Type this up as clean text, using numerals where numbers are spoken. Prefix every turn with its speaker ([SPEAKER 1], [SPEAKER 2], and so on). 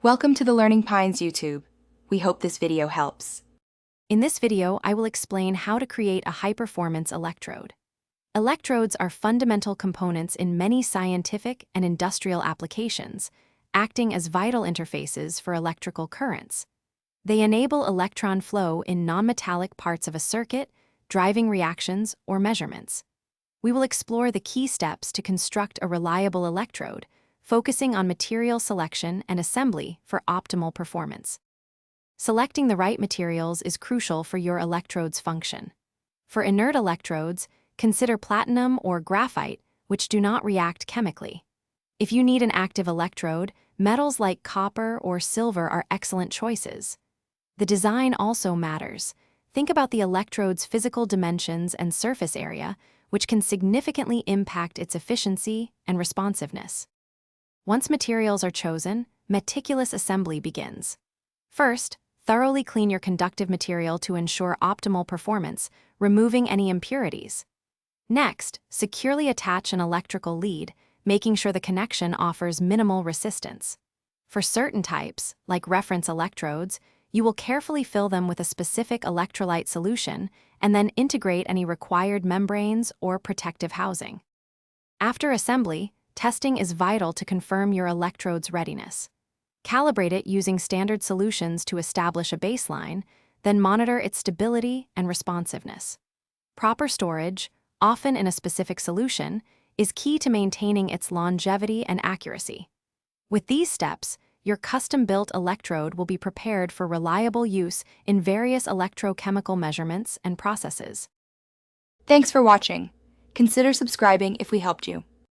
[SPEAKER 1] Welcome to the Learning Pines YouTube. We hope this video helps.
[SPEAKER 2] In this video, I will explain how to create a high-performance electrode. Electrodes are fundamental components in many scientific and industrial applications, acting as vital interfaces for electrical currents. They enable electron flow in non-metallic parts of a circuit, driving reactions or measurements. We will explore the key steps to construct a reliable electrode, focusing on material selection and assembly for optimal performance. Selecting the right materials is crucial for your electrode's function. For inert electrodes, consider platinum or graphite, which do not react chemically. If you need an active electrode, metals like copper or silver are excellent choices. The design also matters. Think about the electrode's physical dimensions and surface area, which can significantly impact its efficiency and responsiveness. Once materials are chosen, meticulous assembly begins. First, thoroughly clean your conductive material to ensure optimal performance, removing any impurities. Next, securely attach an electrical lead, making sure the connection offers minimal resistance. For certain types, like reference electrodes, you will carefully fill them with a specific electrolyte solution and then integrate any required membranes or protective housing. After assembly, testing is vital to confirm your electrode's readiness. Calibrate it using standard solutions to establish a baseline, then monitor its stability and responsiveness. Proper storage, often in a specific solution, is key to maintaining its longevity and accuracy. With these steps, your custom-built electrode will be prepared for reliable use in various electrochemical measurements and processes.
[SPEAKER 1] Thanks for watching. Consider subscribing if we helped you.